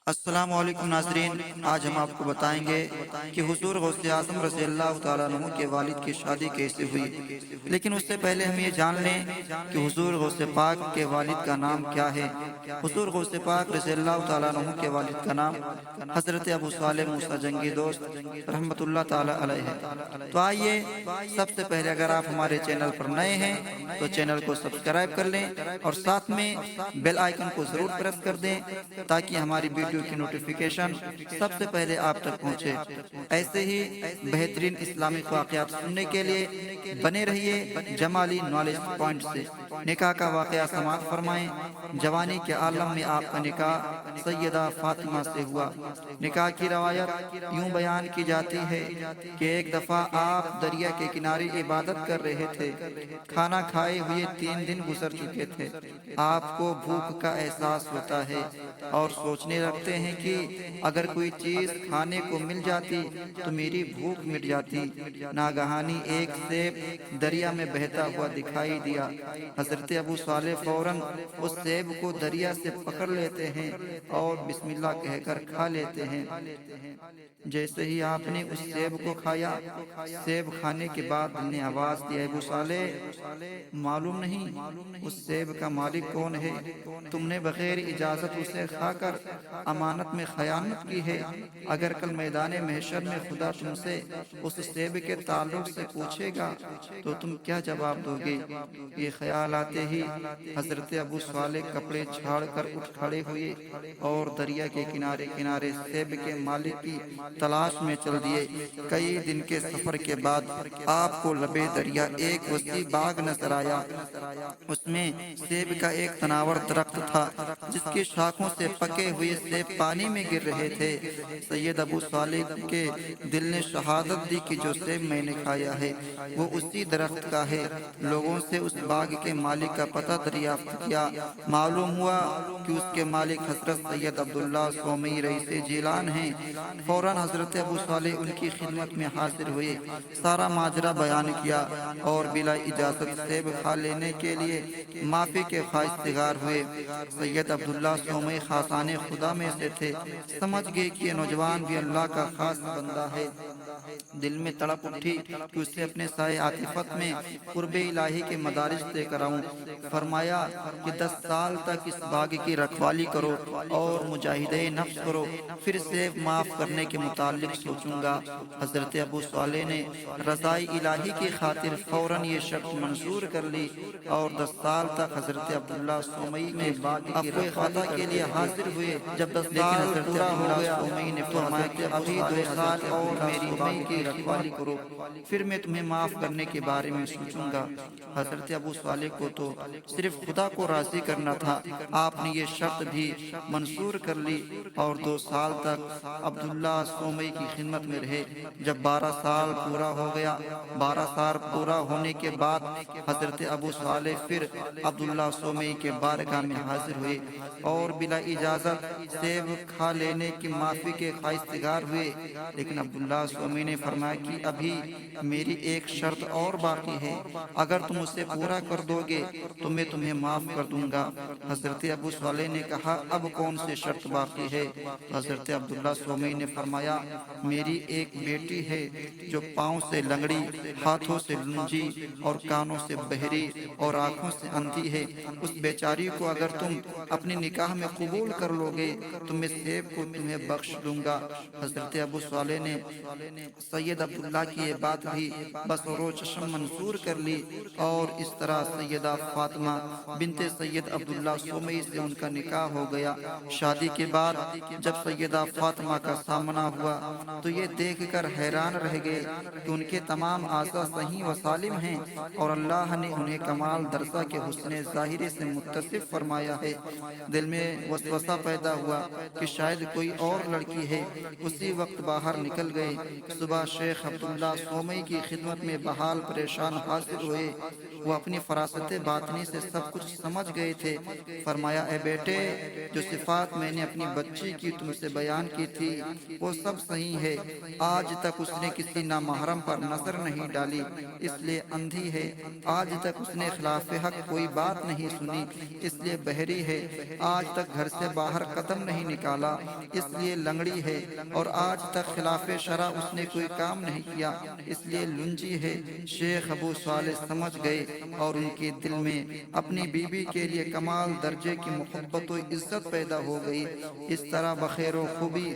السلام علیکم ناظرین، آج ہم آپ کو بتائیں گے کہ حضور غوث اعظم رضی اللہ تعالیٰ عنہ کے والد کی شادی کیسے ہوئی۔ لیکن اس سے پہلے ہم یہ جان لیں کہ حضور غوث پاک کے والد کا نام کیا ہے۔ حضور غوث پاک رضی اللہ تعالیٰ عنہ کے والد کا نام حضرت ابو صالح موسیٰ جنگی دوست رحمۃ اللہ تعالیٰ علیہ ہے۔ تو آئیے، سب سے پہلے اگر آپ ہمارے چینل پر نئے ہیں تو چینل کو سبسکرائب کر لیں اور ساتھ میں بیل آئیکن کو ضرور پریس کر دیں تاکہ ہماری ویڈیو کی نوٹیفیکیشن سب سے پہلے آپ تک پہنچے۔ ایسے ہی بہترین اسلامک واقعات سننے کے لیے بنے رہیے جمالی نالج پوائنٹ سے۔ نکاح کا واقعہ سماعت فرمائیں۔ جوانی کے عالم میں آپ کا نکاح سیدہ فاطمہ سے ہوا۔ نکاح کی روایت یوں بیان کی جاتی ہے کہ ایک دفعہ آپ دریا کے کنارے عبادت کر رہے تھے۔ کھانا کھائے ہوئے 3 دن گزر چکے تھے۔ آپ کو بھوک کا احساس ہوتا ہے اور سوچنے لگتے ہیں کہ اگر کوئی چیز کھانے کو مل جاتی تو میری بھوک مٹ جاتی۔ ناگہانی ایک سیب دریا میں بہتا ہوا دکھائی دیا۔ حضرت ابو صالح فوراً اس سیب کو دریا سے پکڑ لیتے ہیں اور بسم اللہ کہہ کر کھا لیتے ہیں۔ جیسے ہی آپ نے اس سیب کو کھایا، سیب کھانے کے بعد دل نے آواز دی، ابو صالح، معلوم نہیں اس سیب کا مالک کون ہے؟ تم نے بغیر اجازت اسے کھا کر امانت میں خیانت کی ہے۔ اگر کل میدان محشر میں خدا تم سے اس سیب کے تعلق سے پوچھے گا تو تم کیا جواب دو گے؟ یہ خیال آتے ہی حضرت ابو صالح کپڑے چھاڑ کر اٹھ کھڑے ہوئے اور دریا کے کنارے کنارے سیب کے مالک کی تلاش میں چل دیے۔ کئی دن کے سفر کے بعد آپ کو لبے دریا ایک وسیع باغ نظر آیا۔ اس میں سیب کا ایک تناور درخت تھا جس کی شاخوں سے پکے ہوئے سیب پانی میں گر رہے تھے۔ سید ابو صالح کے دل نے شہادت دی کہ جو سیب میں نے کھایا ہے وہ اسی درخت کا ہے۔ لوگوں سے اس باغ کے مالک کا پتہ دریافت کیا۔ معلوم ہوا کہ اس کے مالک حضرت سید عبداللہ سومی رئیس جیلان ہیں۔ فوراً حضرت ابو صالح ان کی خدمت میں حاضر ہوئے، سارا ماجرا بیان کیا اور بلا اجازت سیب کھا لینے کے لیے معافی کے خواہش تیار ہوئے۔ سید عبداللہ سومی خاصان خدا میں سے تھے، سمجھ گئے کہ یہ نوجوان بھی اللہ کا خاص بندہ ہے۔ دل میں تڑپ اٹھی کہ اسے اپنے سائے عاطفت میں قرب الہی کے مدارج طے کراؤں۔ فرمایا کہ 10 سال تک اس باغ کی رکھوالی کرو اور مجاہدہ نفس کرو، پھر سیب معاف کرنے کے متعلق سوچوں گا۔ حضرت ابو صالح نے رضائے الہی کی خاطر فوراً یہ شرط منظور کر لی اور 10 سال تک حضرت عبداللہ سومی میں افو خطا کے لیے حاضر ہوئے۔ جب 10 سال پورا ہو گیا سومی نے فرمایا کہ ابھی 2 سال اور میری امی کی رکھوالی کرو، پھر میں تمہیں معاف کرنے کے بارے میں سوچوں گا۔ حضرت ابو صالح کو تو صرف خدا کو راضی کرنا تھا، آپ نے یہ شرط بھی منظور کر لی اور 2 سال تک عبداللہ سومی کی خدمت میں رہے۔ جب 12 سال پورا ہو گیا، 12 سال پورا ہونے کے بعد حضرت ابو صالح پھر عبداللہ سومی کے بارگاہ میں حاضر ہوئے اور بلا اجازت سیب کھا لینے کی معافی کے خواہش تیار ہوئے۔ لیکن عبداللہ سومی نے فرمایا کہ ابھی میری ایک شرط اور باقی ہے، اگر تم اسے پورا کر دو گے تو میں تمہیں معاف کر دوں گا۔ حضرت ابو صالح نے کہا اب کون سی شرط باقی ہے؟ حضرت عبداللہ سومی نے فرمایا میری ایک بیٹی ہے جو پاؤں سے لنگڑی، ہاتھوں سے لنجی اور کانوں سے بہری اور آنکھوں سے اندھی ہے۔ اس بیچاری کو اگر تم اپنے نکاح میں قبول کر لو گے تو میں سیب کو تمہیں بخش دوں گا۔ حضرت ابو صالح نے سید عبداللہ کی یہ بات بھی بصور چشم منظور کر لی اور اس طرح سیدہ فاطمہ بنت سید عبداللہ سومی سے ان کا نکاح ہو گیا۔ شادی کے بعد جب سیدہ فاطمہ کا سامنا ہوا تو یہ دیکھ کر حیران رہ گئے کہ ان کے تمام اعضاء صحیح و سالم ہیں اور اللہ نے انہیں کمال درجہ کے حسن ظاہری سے متصف فرمایا ہے۔ دل میں وسوسہ پیدا ہوا کہ شاید کوئی اور لڑکی ہے۔ اسی وقت باہر نکل گئے۔ صبح شیخ عبداللہ سومی کی خدمت میں بحال پریشان حاضر ہوئے۔ وہ اپنی فراست باطنی سے سب کچھ سمجھ گئے تھے۔ فرمایا اے بیٹے، جو صفات میں نے اپنی بچی کی تم سے بیان کی تھی وہ سب صحیح ہے۔ آج تک اس نے کسی نامحرم پر نظر نہیں ڈالی، اس لیے اندھی ہے۔ آج تک اس نے خلاف حق کوئی بات نہیں سنی، اس لیے بہری ہے۔ آج تک گھر سے باہر قدم نہیں نہیں نکالا، اس لیے لنگڑی ہے اور آج تک خلاف شرع اس نے کوئی کام نہیں کیا، اس لیے لنجی ہے۔ شیخ ابو صالح سمجھ گئے اور ان کے دل میں اپنی بیوی کے لیے کمال درجے کی محبت و عزت پیدا ہو گئی۔ اس طرح بخیر و خوبی